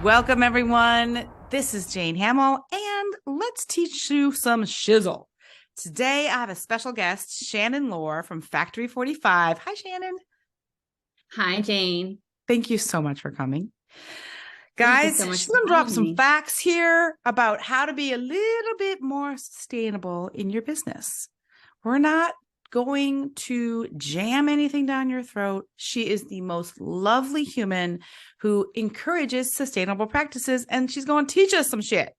Welcome, everyone. This is Jane Hamill, and let's teach you some shizzle. Today, I have a special guest, Shannon Lohr from Factory 45. Hi, Shannon. Hi, Jane. Thank you so much for coming. Thank you Guys, so much she's for going to drop having some me. facts here about how to be a little bit more sustainable in your business. We're not going to jam anything down your throat. She is the most lovely human who encourages sustainable practices, and she's going to teach us some shit.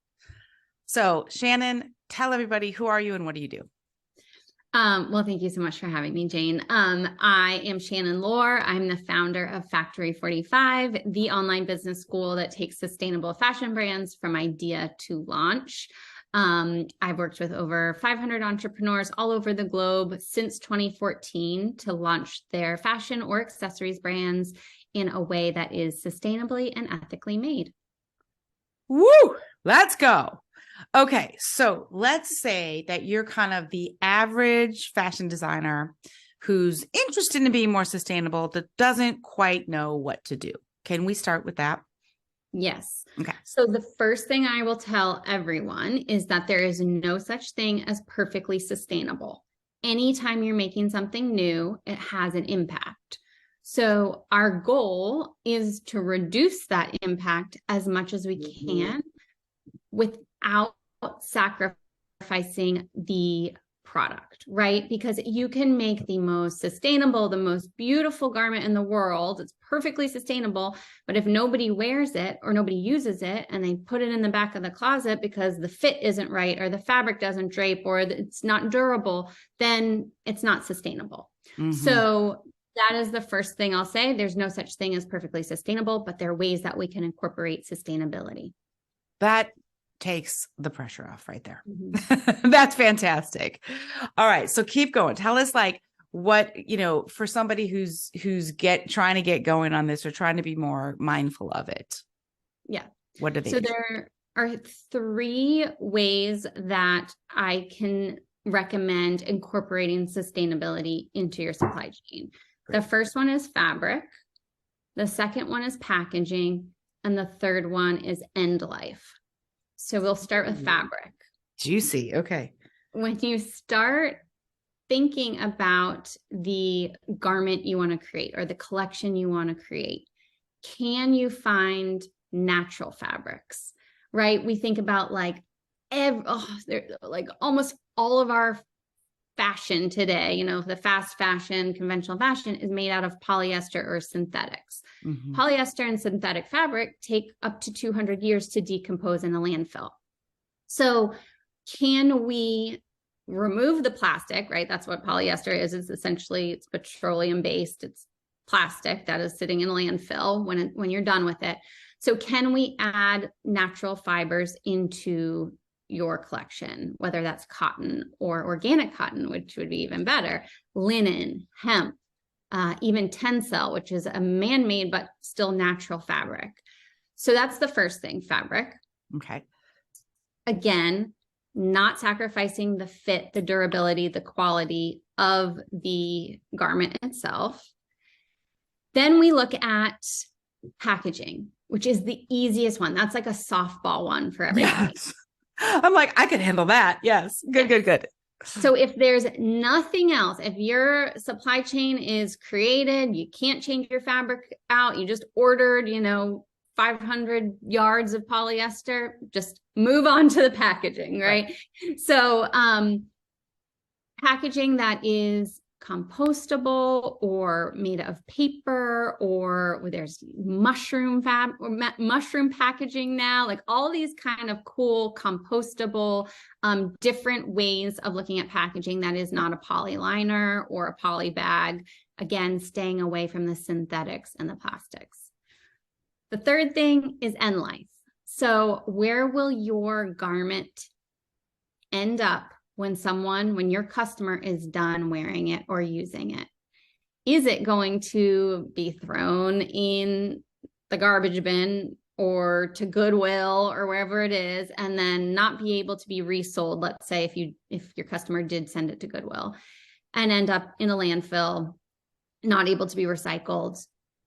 So, Shannon, tell everybody, who are you and what do you do? Well, thank you so much for having me, Jane. I am Shannon Lohr. I'm the founder of Factory 45, the online business school that takes sustainable fashion brands from idea to launch. I've worked with over 500 entrepreneurs all over the globe since 2014 to launch their fashion or accessories brands in a way that is sustainably and ethically made. Woo! Let's go. Okay, so let's say that you're kind of the average fashion designer who's interested in being more sustainable that doesn't quite know what to do. Can we start with that? Yes. Okay. So the first thing I will tell everyone is that there is no such thing as perfectly sustainable. Anytime you're making something new, it has an impact. So our goal is to reduce that impact as much as we can without sacrificing the product, right? Because you can make the most sustainable, the most beautiful garment in the world. It's perfectly sustainable. But if nobody wears it or nobody uses it and they put it in the back of the closet because the fit isn't right or the fabric doesn't drape or it's not durable, then it's not sustainable. Mm-hmm. So that is the first thing I'll say. There's no such thing as perfectly sustainable, but there are ways that we can incorporate sustainability. That takes the pressure off right there. Mm-hmm. That's fantastic. All right, so keep going. Tell us what, for somebody who's trying to get going on this or trying to be more mindful of it. Yeah. What do they do? There are 3 ways that I can recommend incorporating sustainability into your supply chain. Great. The first one is fabric. The second one is packaging. And the third one is end life. So we'll start with fabric. Juicy. Okay. When you start thinking about the garment you want to create or the collection you want to create, can you find natural fabrics, right? We think about like almost all of our fashion today, the fast fashion, conventional fashion is made out of polyester or synthetics. Mm-hmm. Polyester and synthetic fabric take up to 200 years to decompose in a landfill. So can we remove the plastic, right? That's what polyester is. It's petroleum based. It's plastic that is sitting in a landfill when you're done with it. So can we add natural fibers into your collection, whether that's cotton or organic cotton, which would be even better, linen, hemp, even tencel, which is a man-made but still natural fabric. So that's the first thing, fabric. Okay. Again, not sacrificing the fit, the durability, the quality of the garment itself. Then we look at packaging, which is the easiest one. That's like a softball one for everybody. Yes. I'm like, I could handle that. Yes. Good. So if there's nothing else, if your supply chain is created, you can't change your fabric out, you just ordered, 500 yards of polyester, just move on to the packaging, right? So packaging that is compostable or made of paper, or there's mushroom packaging now, like all these kind of cool compostable different ways of looking at packaging that is not a poly liner or a poly bag, again staying away from the synthetics and the plastics. The third thing is end life. So where will your garment end up when your customer is done wearing it or using it? Is it going to be thrown in the garbage bin or to Goodwill or wherever it is, and then not be able to be resold? Let's say if your customer did send it to Goodwill and end up in a landfill, not able to be recycled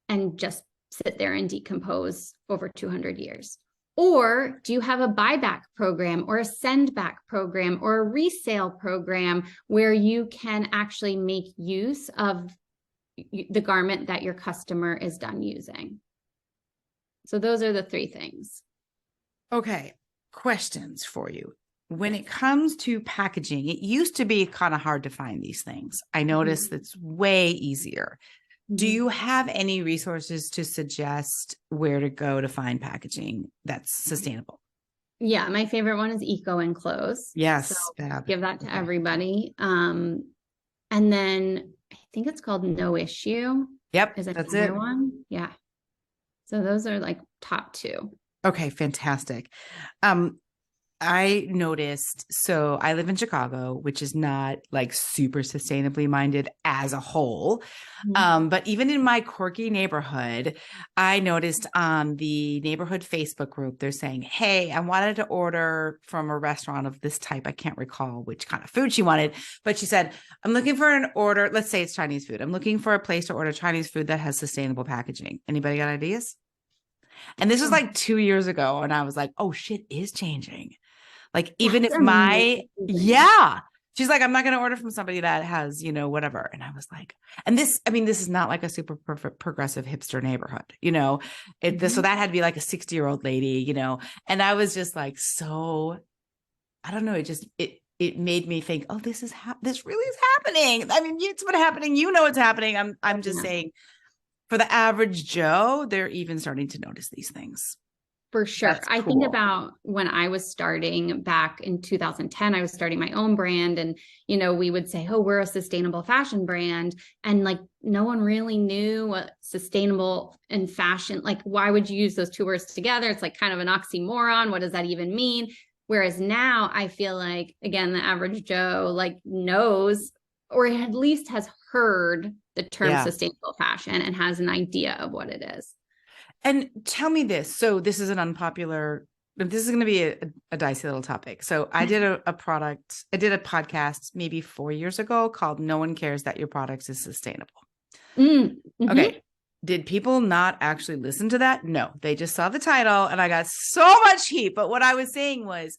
and just sit there and decompose over 200 years? Or do you have a buyback program or a send back program or a resale program where you can actually make use of the garment that your customer is done using? So those are the three things. Okay. Questions for you. When it comes to packaging, it used to be kind of hard to find these things. I noticed it's way easier. Do you have any resources to suggest where to go to find packaging that's sustainable? Yeah, my favorite one is Eco Enclose. Yes. So give that to everybody. And then I think it's called No Issue. Yep. Is that's another it. one. Yeah. So those are like top two. Okay, fantastic. I noticed, so I live in Chicago, which is not like super sustainably minded as a whole. But even in my quirky neighborhood, I noticed on the neighborhood Facebook group, they're saying, hey, I wanted to order from a restaurant of this type. I can't recall which kind of food she wanted, but she said, I'm looking for an order. Let's say it's Chinese food. I'm looking for a place to order Chinese food that has sustainable packaging. Anybody got ideas? And this was like 2 years ago. And I was like, oh, shit is changing. Like, even That's if my, amazing. she's like, I'm not going to order from somebody that has, whatever. And I was like, and this is not like a super progressive hipster neighborhood, so that had to be like a 60-year-old lady, and I was just like, so I don't know. It made me think, oh, this really is happening. I mean, it's been happening. It's happening. I'm just saying, for the average Joe, they're even starting to notice these things. For sure. I think about when I was starting back in 2010, I was starting my own brand, and, we would say, oh, we're a sustainable fashion brand. And like, no one really knew what sustainable and fashion, like, why would you use those two words together? It's like kind of an oxymoron. What does that even mean? Whereas now I feel like, again, the average Joe like knows, or at least has heard the term sustainable fashion and has an idea of what it is. And tell me this. So this is going to be a dicey little topic. So I did a podcast maybe 4 years ago called No One Cares That Your Product is Sustainable. Okay. Did people not actually listen to that? No, they just saw the title and I got so much heat. But what I was saying was,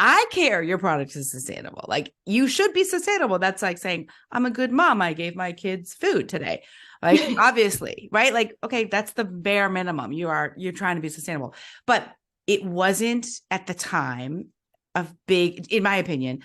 I care your product is sustainable. Like, you should be sustainable. That's like saying, I'm a good mom. I gave my kids food today. Like, obviously, right? Like, okay, that's the bare minimum. You're trying to be sustainable. But it wasn't at the time of big, in my opinion,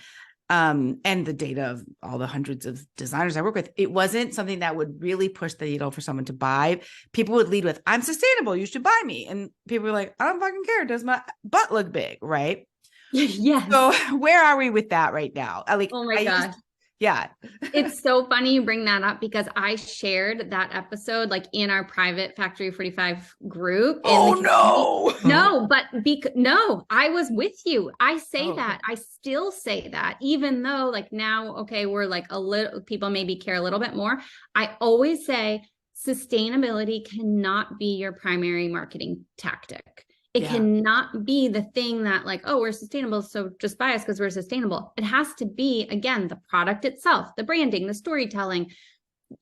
and the data of all the hundreds of designers I work with, it wasn't something that would really push the needle for someone to buy. People would lead with, I'm sustainable. You should buy me. And people were like, I don't fucking care. Does my butt look big? Right. Yes. So where are we with that right now? Oh my gosh. Yeah. It's so funny you bring that up, because I shared that episode like in our private Factory 45 group. No. No, I was with you. I say that. I still say that, even though like now, okay, we're like a little, people maybe care a little bit more. I always say sustainability cannot be your primary marketing tactic. It cannot be the thing that like, oh, we're sustainable, so just buy us because we're sustainable. It has to be, again, the product itself, the branding, the storytelling,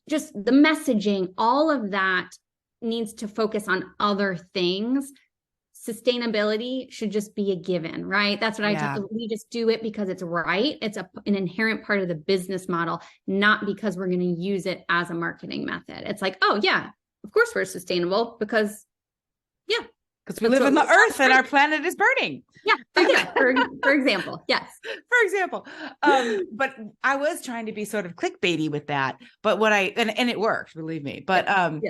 just the messaging, all of that needs to focus on other things. Sustainability should just be a given, right? That's what we just do it because it's right. It's an inherent part of the business model, not because we're going to use it as a marketing method. It's like, oh yeah, of course we're sustainable because we live on the earth and our planet is burning. Yeah. For example. Yes. For example. But I was trying to be sort of clickbaity with that, but and it worked, believe me. But, and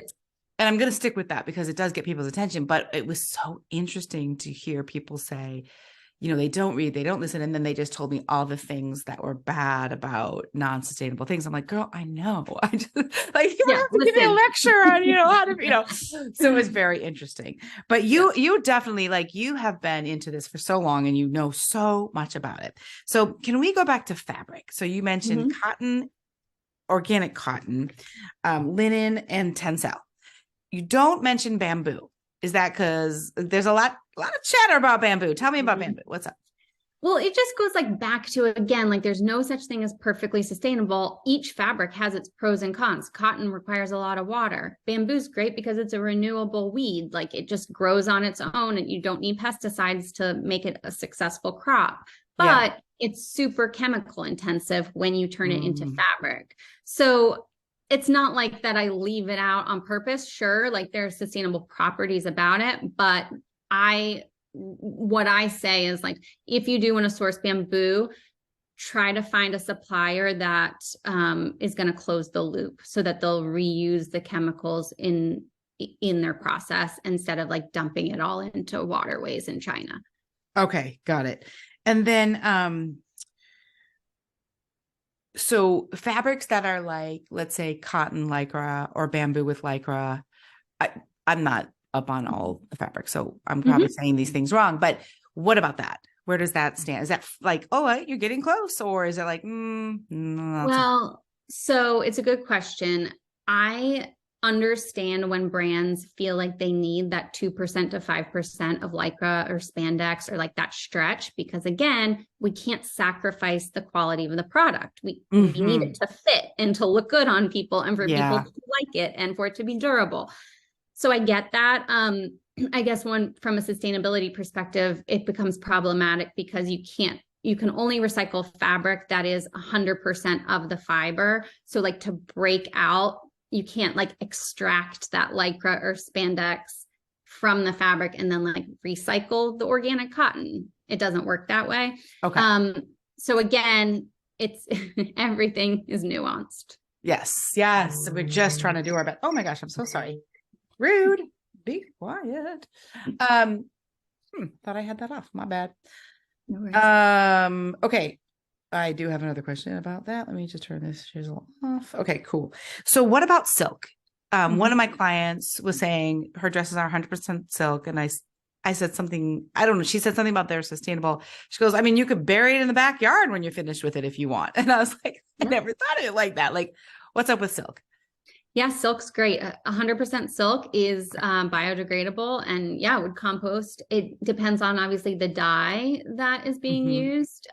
I'm going to stick with that because it does get people's attention, but it was so interesting to hear people say, they don't read, they don't listen. And then they just told me all the things that were bad about non-sustainable things. I'm like, girl, I know. I just like, you have to give me a lecture on, how to, so it was very interesting. But you definitely, like, you have been into this for so long and you know so much about it. So can we go back to fabric? So you mentioned cotton, organic cotton, linen, and tencel. You don't mention bamboo. Is that because there's a lot of chatter about bamboo? Tell me about bamboo. What's up? Well, it just goes like back to, again, like there's no such thing as perfectly sustainable. Each fabric has its pros and cons. Cotton requires a lot of water. Bamboo's great because it's a renewable weed. Like it just grows on its own and you don't need pesticides to make it a successful crop. Yeah. But it's super chemical intensive when you turn it into fabric. So it's not like that I leave it out on purpose. Sure, like there's sustainable properties about it, but what I say is like, if you do want to source bamboo, try to find a supplier that is going to close the loop so that they'll reuse the chemicals in their process instead of like dumping it all into waterways in China. Okay, got it. And then so fabrics that are like, let's say cotton lycra or bamboo with lycra, I'm not up on all the fabrics, so I'm probably saying these things wrong, but what about that? Where does that stand? Is that like, oh, you're getting close, or is it like, well, so it's a good question. I understand when brands feel like they need that 2% to 5% of lycra or spandex or like that stretch, because again, we can't sacrifice the quality of the product. We need it to fit and to look good on people and for people to like it and for it to be durable. So I get that. I guess from a sustainability perspective, it becomes problematic because you can only recycle fabric that is 100% of the fiber. So like to break out, you can't like extract that lycra or spandex from the fabric and then like recycle the organic cotton. It doesn't work that way. Okay. So again, it's everything is nuanced. Yes. We're just trying to do our best. Oh my gosh, I'm so sorry. Rude. Be quiet. Thought I had that off. My bad. No worries. Okay. I do have another question about that. Let me just turn this chisel off. Okay, cool. So what about silk? One of my clients was saying her dresses are 100% silk. And I said something, I don't know. She said something about they're sustainable. She goes, I mean, you could bury it in the backyard when you're finished with it if you want. And I was like, I never thought of it like that. Like, what's up with silk? Yeah, silk's great. 100% silk is biodegradable and would compost. It depends on obviously the dye that is being used.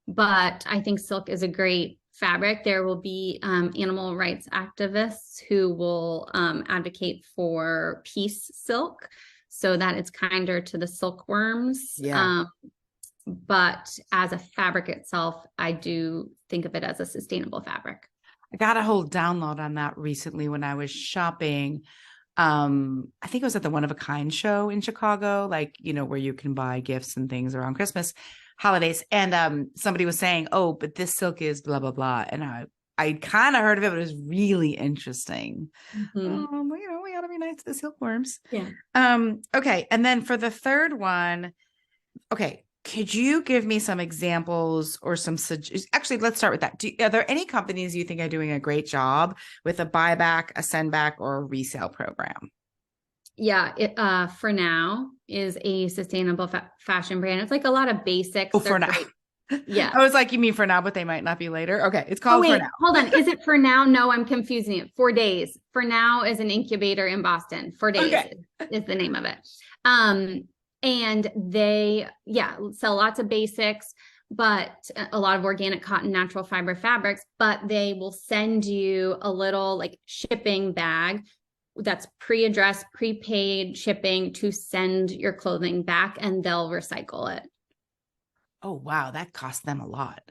But I think silk is a great fabric. There will be animal rights activists who will advocate for peace silk so that it's kinder to the silkworms. Yeah. But as a fabric itself, I do think of it as a sustainable fabric. I got a whole download on that recently when I was shopping. I think it was at the One of a Kind show in Chicago, like, where you can buy gifts and things around Christmas holidays. And somebody was saying, oh, but this silk is blah, blah, blah. And I kind of heard of it, but it was really interesting. We got to be nice to the silkworms. Yeah. Okay. And then for the third one, okay. Could you give me some examples or some actually, let's start with that. Are there any companies you think are doing a great job with a buyback, a send back, or a resale program? Yeah, For Now is a sustainable fashion brand. It's like a lot of basics. Oh, For Now. Yeah. I was like, you mean For Now, but they might not be later. Okay. It's called For Now. Hold on. Is it For Now? No, I'm confusing it. 4 Days. For Now is an incubator in Boston. 4 Days is the name of it. And they, sell lots of basics, but a lot of organic cotton, natural fiber fabrics, but they will send you a little like shipping bag that's pre-addressed, prepaid shipping to send your clothing back and they'll recycle it. Oh, wow. That costs them a lot.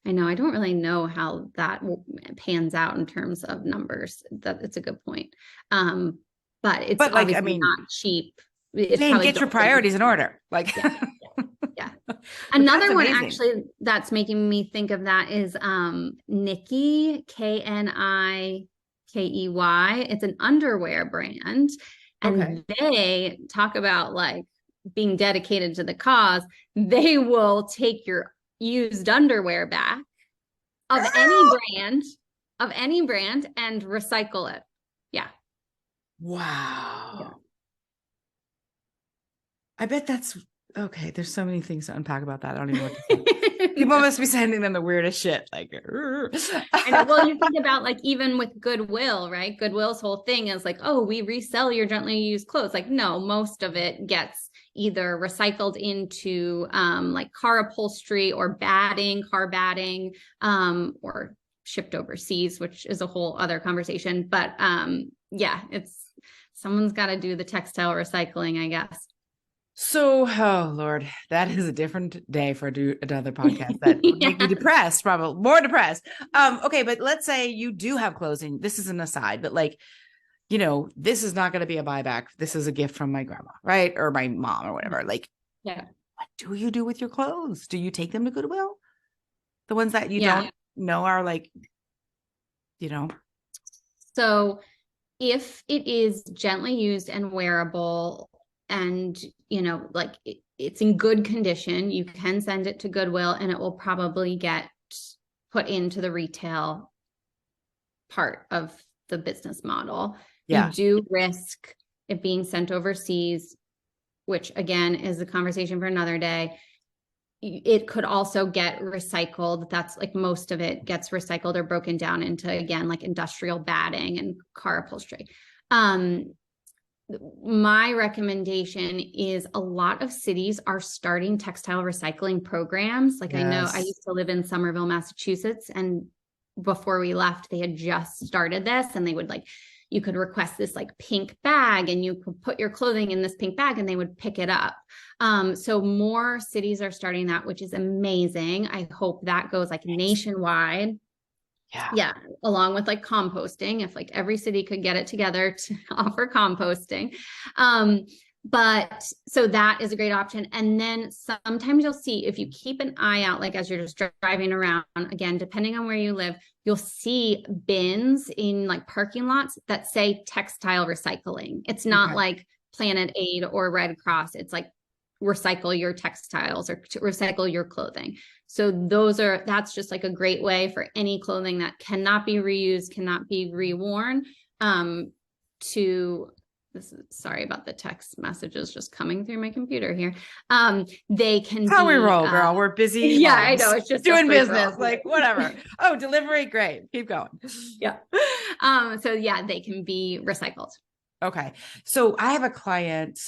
I know. I don't really know how that pans out in terms of numbers. It's a good point. But it's obviously not cheap. Get your priorities in order. Like, yeah. Another one actually that's making me think of that is Nikki, Knikey. It's an underwear brand, and they talk about like being dedicated to the cause. They will take your used underwear back of any brand and recycle it. Yeah. Wow. Yeah. I bet that's okay, there's so many things to unpack about that. I don't even know what to say. People must be sending them the weirdest shit. Like, I know. Well, you think about like even with Goodwill, right? Goodwill's whole thing is like, oh, we resell your gently used clothes. Like, no, most of it gets either recycled into like car upholstery or batting, car batting, or shipped overseas, which is a whole other conversation. But yeah, it's someone's got to do the textile recycling, I guess. so, oh Lord, that is a different day for another podcast that would make me depressed, probably more depressed. Okay, but let's say you do have closing. This is an aside, but like, you know, this is not going to be a buyback. This is a gift from my grandma, right? Or my mom or whatever. Like, yeah. What do you do with your clothes? Do you take them to Goodwill? The ones that you Yeah. don't know are like, you know. So if it is gently used and wearable and, you know, like it's in good condition, you can send it to Goodwill and it will probably get put into the retail part of the business model. Yeah. You do risk it being sent overseas, which again is a conversation for another day. It could also get recycled. That's like most of it gets recycled or broken down into, again, like industrial batting and car upholstery. My recommendation is a lot of cities are starting textile recycling programs. Like I know I used to live in Somerville, Massachusetts, and before we left, they had just started this, and they would like, you could request this like pink bag and you could put your clothing in this pink bag and they would pick it up. So more cities are starting that, which is amazing. I hope that goes like nationwide. Yeah. Along with like composting, if like every city could get it together to offer composting. But so that is a great option. And then sometimes you'll see, if you keep an eye out, like as you're just driving around, again, depending on where you live, you'll see bins in like parking lots that say textile recycling. It's not like Planet Aid or Red Cross. It's like recycle your textiles or to recycle your clothing. So that's just like a great way for any clothing that cannot be reused, cannot be reworn, sorry about the text messages just coming through my computer here. They can That's how we roll, girl. We're busy. Yeah, I know. It's just doing business, like whatever. Oh, delivery, great. Keep going. Yeah. So yeah, they can be recycled. Okay. So I have a client.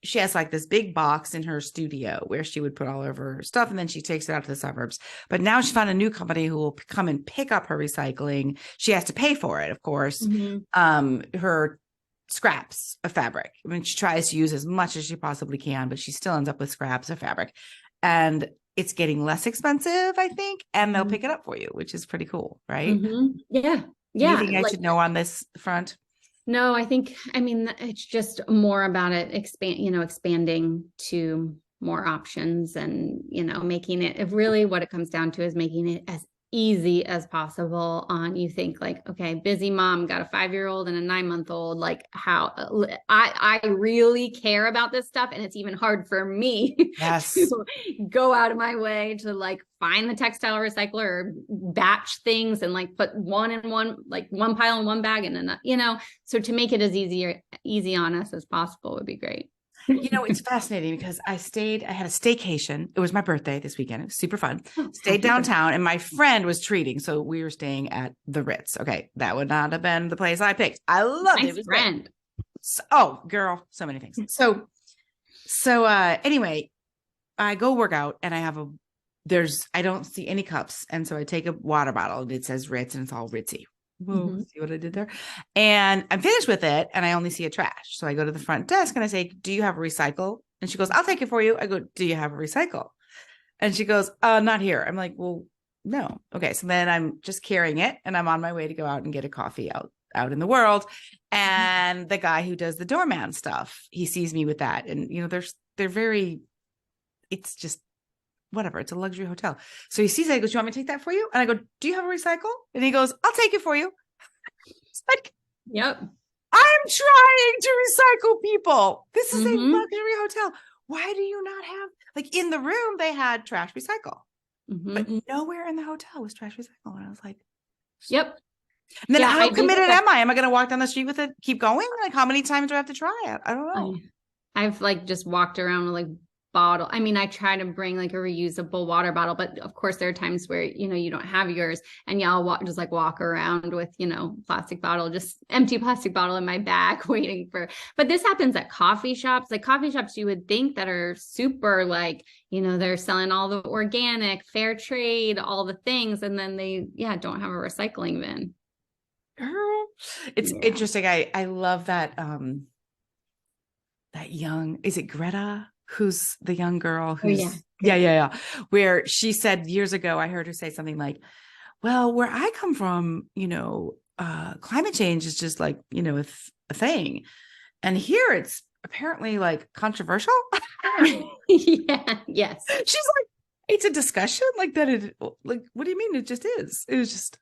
She has like this big box in her studio where she would put all of her stuff and then she takes it out to the suburbs. But now she found a new company who will come and pick up her recycling. She has to pay for it, of course. Mm-hmm. Her scraps of fabric. I mean, she tries to use as much as she possibly can, but she still ends up with scraps of fabric. And it's getting less expensive, I think. And they'll pick it up for you, which is pretty cool, right? Mm-hmm. Yeah. Yeah. Anything I should know on this front? No, I mean, it's just more about it expanding to more options and, making it really what it comes down to is making it as easy as possible on, you think like, okay, busy mom, got a 5-year-old and a 9-month-old, like how I really care about this stuff. And it's even hard for me to go out of my way to like find the textile recycler or batch things and like put one pile in one bag and then, so to make it as easy on us as possible would be great. It's fascinating because I had a staycation. It was my birthday this weekend. It was super fun. Stayed downtown and my friend was treating. So we were staying at the Ritz. Okay. That would not have been the place I picked. I loved it. It was friend. Oh, girl. So many things. So anyway, I go work out and I don't see any cups. And so I take a water bottle and it says Ritz and it's all Ritzy. Whoa, see what I did there? And I'm finished with it and I only see a trash. So I go to the front desk and I say, do you have a recycle? And she goes, I'll take it for you. I go, do you have a recycle? And she goes, not here. I'm like, well, no. Okay. So then I'm just carrying it and I'm on my way to go out and get a coffee out in the world. And the guy who does the doorman stuff, he sees me with that. And, it's just whatever. It's a luxury hotel. So he sees it. He goes, do you want me to take that for you? And I go, do you have a recycle? And he goes, I'll take it for you. It's like, yep. I'm trying to recycle people. This is a luxury hotel. Why do you not have, like in the room, they had trash recycle, but nowhere in the hotel was trash recycle. And I was like, yep. And then how committed am I? Am I going to walk down the street with it? Keep going? Like how many times do I have to try it? I don't know. I've like just walked around with like bottle. I mean, I try to bring like a reusable water bottle, but of course there are times where, you don't have yours, and yeah, I'll walk around with, plastic bottle, just empty plastic bottle in my bag waiting for, but this happens at coffee shops. Like coffee shops you would think that are super like, they're selling all the organic, fair trade, all the things. And then they, don't have a recycling bin. Girl, it's interesting. I love that, that young, is it Greta? Who's the young girl who's yeah. Where she said years ago, I heard her say something like, well, where I come from, climate change is just like, a thing. And here it's apparently like controversial. Yes. She's like, it's a discussion like that. Like, what do you mean? It just is. It was just.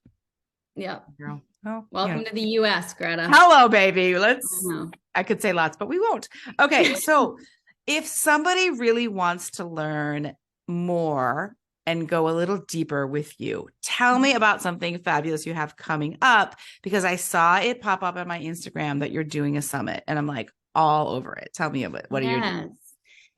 Yeah. Girl. Oh, welcome to the US, Greta. Hello, baby. I could say lots, but we won't. Okay. So if somebody really wants to learn more and go a little deeper with you, tell me about something fabulous you have coming up, because I saw it pop up on my Instagram that you're doing a summit and I'm like all over it. Tell me about what are you doing?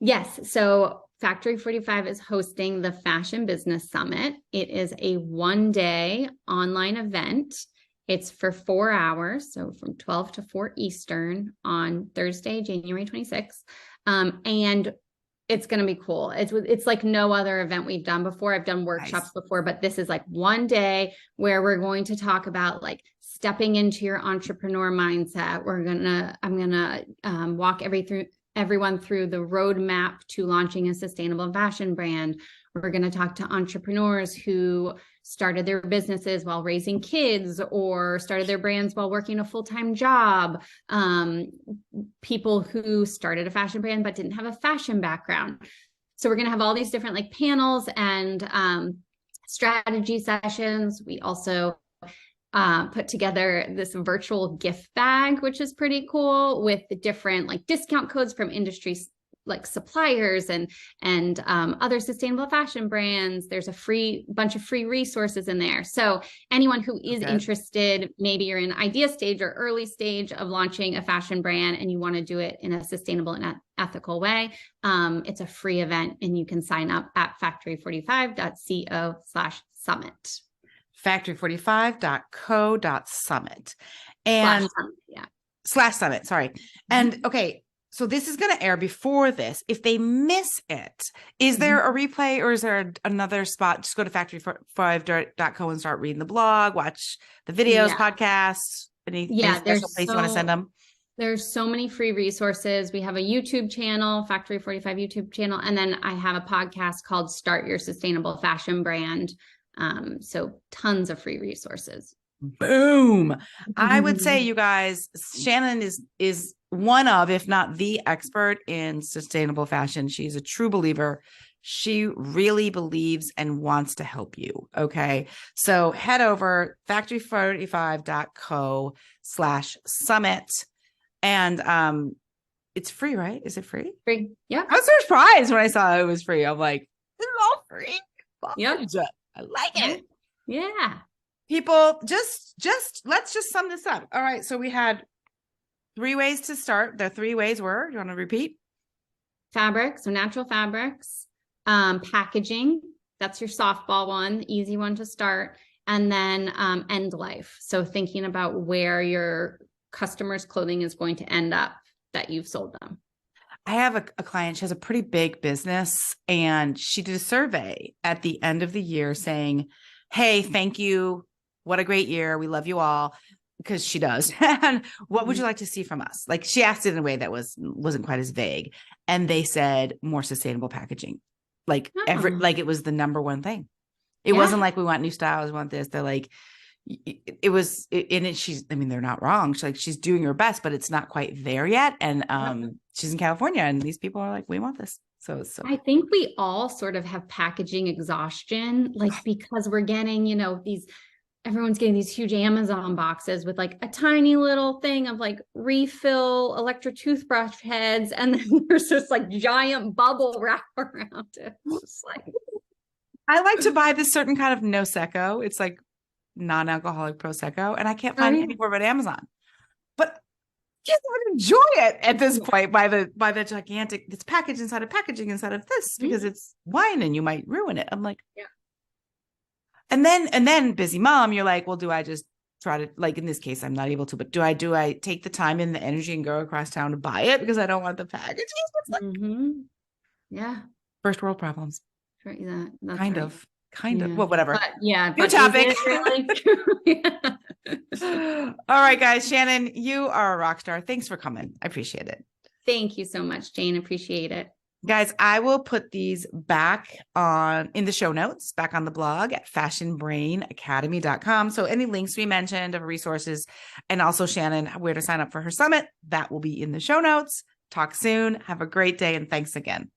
Yes. So Factory 45 is hosting the Fashion Business Summit. It is a 1-day online event. It's for 4 hours, so from 12 to 4 Eastern on Thursday, January 26th. And it's going to be cool. It's like no other event we've done before. I've done workshops before, but this is like 1 day where we're going to talk about like stepping into your entrepreneur mindset. I'm going to walk everyone through the roadmap to launching a sustainable fashion brand. We're going to talk to entrepreneurs who started their businesses while raising kids or started their brands while working a full-time job. People who started a fashion brand but didn't have a fashion background. So we're going to have all these different like panels and strategy sessions. We also put together this virtual gift bag, which is pretty cool, with the different like discount codes from industry like suppliers and other sustainable fashion brands. There's a bunch of free resources in there. So anyone who is interested, maybe you're in idea stage or early stage of launching a fashion brand and you want to do it in a sustainable and ethical way, it's a free event and you can sign up at factory45.co/summit. Factory45.co.summit and /summit. Sorry. And okay, so this is going to air before this. If they miss it, is there a replay or is there another spot? Just go to factory45.co and start reading the blog, watch the videos, podcasts, any special place you want to send them? There's so many free resources. We have a YouTube channel, Factory 45 YouTube channel. And then I have a podcast called Start Your Sustainable Fashion Brand. So tons of free resources. Boom. I would say, you guys, Shannon is one of, if not the expert in sustainable fashion. She's a true believer. She really believes and wants to help you. Okay. So head over factory45.co/summit. And it's free, right? Is it free? Free. Yeah. I was surprised when I saw it was free. I'm like, this is all free. Yeah. I like it. Yeah. People, let's just sum this up. All right. So we had 3 ways to start. The 3 ways were, you want to repeat? Fabric. So natural fabrics, packaging. That's your softball one, the easy one to start. And then end life. So thinking about where your customer's clothing is going to end up that you've sold them. I have a client, she has a pretty big business, and she did a survey at the end of the year saying, hey, thank you. What a great year. We love you all. Because she does. And what would you like to see from us? Like, she asked it in a way that wasn't quite as vague. And they said more sustainable packaging. Like like it was the number one thing. It wasn't like we want new styles, we want this. They're like, it was in it. They're not wrong. She's doing her best, but it's not quite there yet. And she's in California, and these people are like, we want this. So I think we all sort of have packaging exhaustion, like because we're getting, everyone's getting these huge Amazon boxes with like a tiny little thing of like refill electric toothbrush heads. And then there's this like giant bubble wrap around it. Just like, I like to buy this certain kind of Prosecco. It's like non-alcoholic Prosecco. And I can't find it anywhere but Amazon. But can't even enjoy it at this point by the gigantic, it's packaged inside of packaging inside of this because it's wine and you might ruin it. I'm like, yeah. And then busy mom, you're like, well, do I just try to, like in this case, I'm not able to, but do I take the time and the energy and go across town to buy it because I don't want the packaging? It's like, yeah. first world problems. Right, that's kind right. of. Yeah. Well, whatever. But yeah. New topic. Is it really true? Yeah. All right, guys. Shannon, you are a rock star. Thanks for coming. I appreciate it. Thank you so much, Jane. Appreciate it. Guys, I will put these back in the show notes, back on the blog at fashionbrainacademy.com. So any links we mentioned of resources and also Shannon, where to sign up for her summit, that will be in the show notes. Talk soon. Have a great day. And thanks again.